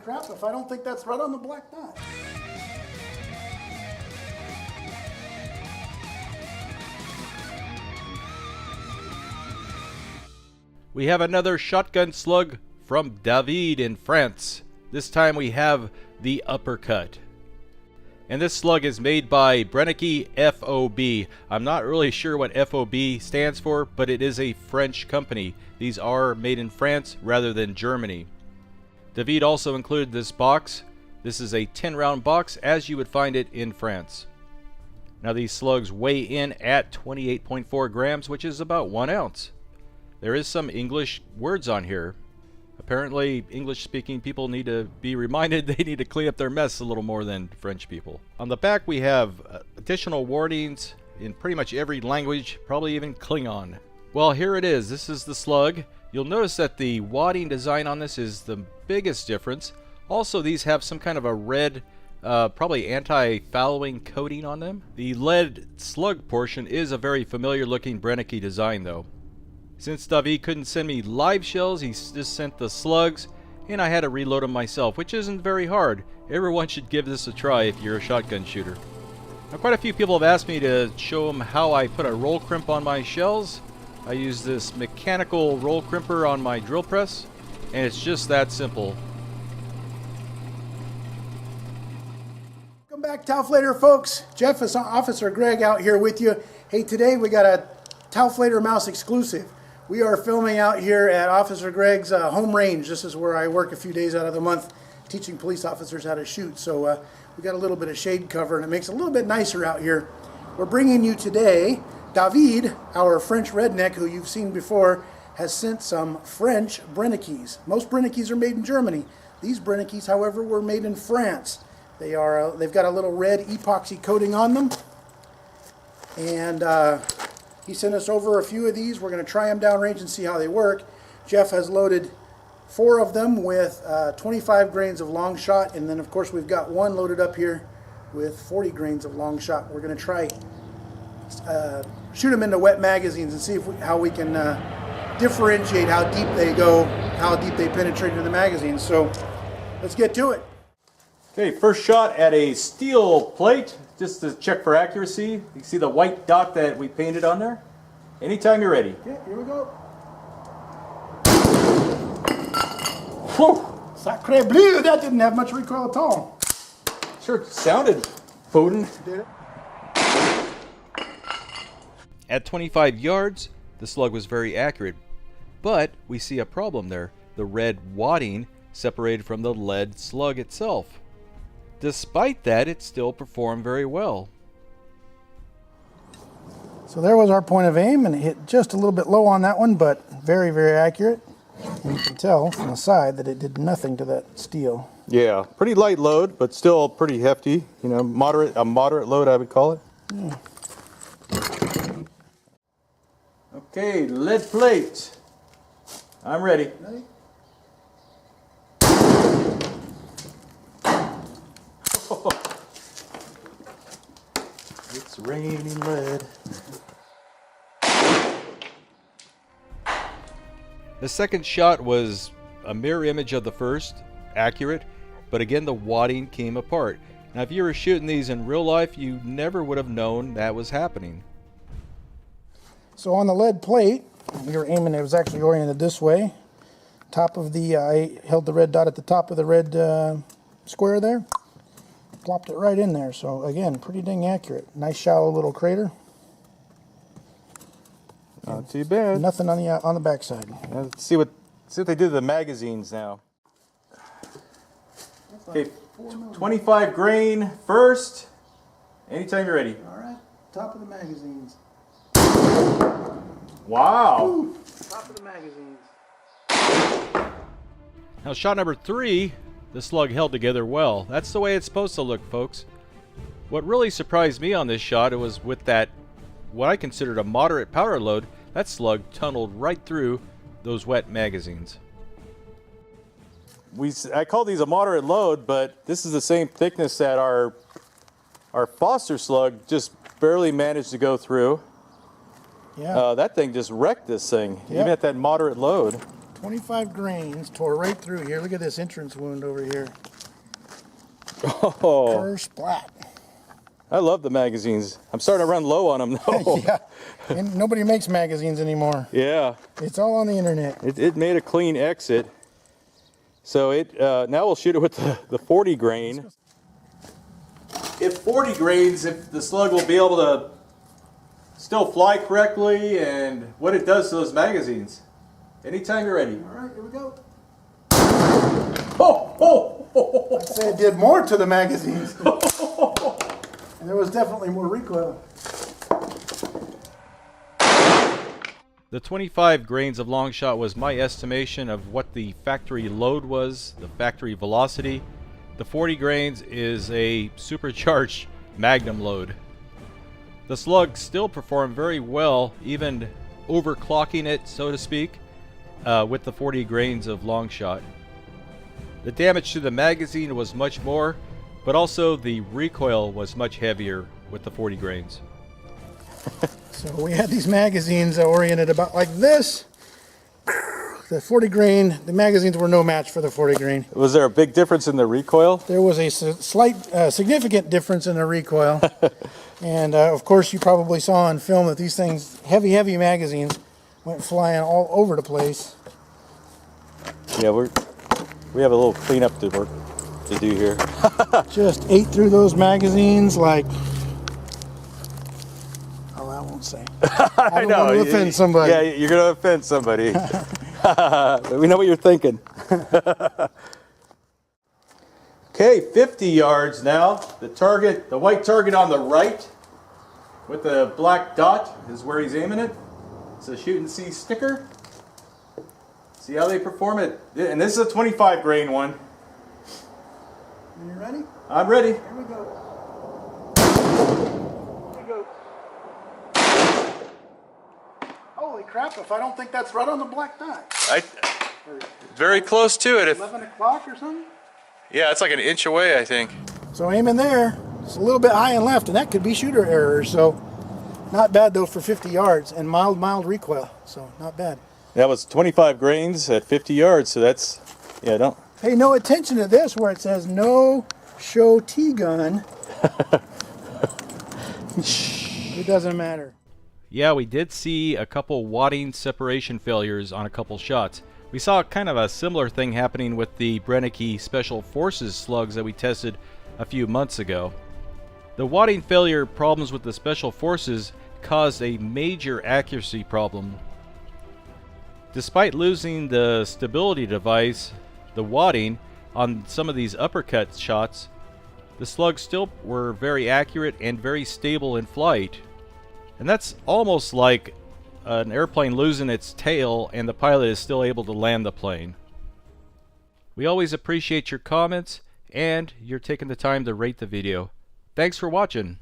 crap if I don't think that's right on the black dot. We have another shotgun slug from David in France. This time we have the uppercut. And this slug is made by Brennecke FOB. I'm not really sure what FOB stands for, but it is a French company. These are made in France rather than Germany. David also included this box. This is a 10-round box as you would find it in France. Now these slugs weigh in at 28.4 grams, which is about 1 ounce. There is some English words on here. Apparently, English-speaking people need to be reminded they need to clean up their mess a little more than French people. On the back, we have additional warnings in pretty much every language, probably even Klingon. Well, here it is. This is the slug. You'll notice that the wadding design on this is the biggest difference. Also, these have some kind of a red, probably anti-fouling coating on them. The lead slug portion is a very familiar-looking Brennecke design, though. Since David couldn't send me live shells, he just sent the slugs, and I had to reload them myself, which isn't very hard. Everyone should give this a try if you're a shotgun shooter. Now, quite a few people have asked me to show them how I put a roll crimp on my shells. I use this mechanical roll crimper on my drill press, and it's just that simple. Welcome back, Taoflator folks. Jeff is Officer Greg out here with you. Hey, today we got a Taoflator Mouse exclusive. We are filming out here at Officer Greg's home range. This is where I work a few days out of the month teaching police officers how to shoot. So we got a little bit of shade cover and it makes it a little bit nicer out here. We're bringing you today, David, our French redneck who you've seen before, has sent some French Brenneckes. Most Brenneckes are made in Germany. These Brenneckes, however, were made in France. They've got a little red epoxy coating on them. And he sent us over a few of these. We're going to try them downrange and see how they work. Jeff has loaded 4 of them with 25 grains of long shot, and then of course we've got one loaded up here with 40 grains of long shot. We're going to try shoot them into wet magazines and see how we can differentiate how deep they go, how deep they penetrate into the magazines. So let's get to it. Okay, first shot at a steel plate, just to check for accuracy. You can see the white dot that we painted on there. Anytime you're ready. Okay, here we go. Whew. Sacre bleu, that didn't have much recoil at all. Sure sounded potent. Did it? At 25 yards, the slug was very accurate, but we see a problem there. The red wadding separated from the lead slug itself. Despite that, it still performed very well. So there was our point of aim, and it hit just a little bit low on that one, but very, very accurate. And you can tell from the side that it did nothing to that steel. Yeah, pretty light load, but still pretty hefty. You know, a moderate load, I would call it. Yeah. Okay, lead plate. I'm ready. Ready? It's raining lead. The second shot was a mirror image of the first, accurate, but again the wadding came apart. Now if you were shooting these in real life, you never would have known that was happening. So on the lead plate, we were aiming, it was actually oriented this way. Top of the, I held the red dot at the top of the red square there. Plopped it right in there, so again, pretty dang accurate. Nice shallow little crater. Not too bad. Nothing on the backside. Let's see what they did to the magazines now. Okay, 25 grain first. Anytime you're ready. All right, top of the magazines. Wow. Ooh, top of the magazines. Now shot number 3, the slug held together well. That's the way it's supposed to look, folks. What really surprised me on this shot, it was with that, what I considered a moderate powder load, that slug tunneled right through those wet magazines. I call these a moderate load, but this is the same thickness that our Foster slug just barely managed to go through. Yeah. That thing just wrecked this thing, Yep. even at that moderate load. 25 grains tore right through here. Look at this entrance wound over here. Oh, First splat. I love the magazines. I'm starting to run low on them though. Yeah, and nobody makes magazines anymore. Yeah. It's all on the internet. It made a clean exit. So now we'll shoot it with the 40 grain. If 40 grains, if the slug will be able to still fly correctly and what it does to those magazines. Anytime you're ready. All right, here we go. Oh, oh, oh. I'd say it did more to the magazines. And there was definitely more recoil. The 25 grains of long shot was my estimation of what the factory load was, the factory velocity. The 40 grains is a supercharged magnum load. The slug still performed very well, even overclocking it, so to speak, with the 40 grains of long shot. The damage to the magazine was much more, but also the recoil was much heavier with the 40 grains. So we had these magazines oriented about like this. The 40 grain, the magazines were no match for the 40 grain. Was there a big difference in the recoil? There was a slight, significant difference in the recoil. And of course you probably saw on film that these things, heavy magazines, went flying all over the place. Yeah, we have a little cleanup to do here. Just ate through those magazines like, oh, I won't say. I don't want to offend somebody. Yeah, you're going to offend somebody. We know what you're thinking. Okay, 50 yards now. The target, the white target on the right with the black dot is where he's aiming it. It's a shoot and see sticker. See how they perform it. And this is a 25 grain one. Are you ready? I'm ready. Here we go. Here we go. Holy crap, if I don't think that's right on the black dot. Very close to it. 11 o'clock or something? Yeah, it's like an inch away, I think. So aiming there, it's a little bit high and left, and that could be shooter error. So not bad though for 50 yards and mild recoil. So not bad. That was 25 grains at 50 yards, so that's, yeah, don't. Pay no attention to this where it says no show T-gun. It doesn't matter. Yeah, we did see a couple wadding separation failures on a couple shots. We saw kind of a similar thing happening with the Brennecke Special Forces slugs that we tested a few months ago. The wadding failure problems with the Special Forces caused a major accuracy problem. Despite losing the stability device, the wadding, on some of these uppercut shots, the slugs still were very accurate and very stable in flight. And that's almost like an airplane losing its tail and the pilot is still able to land the plane. We always appreciate your comments and you're taking the time to rate the video. Thanks for watching.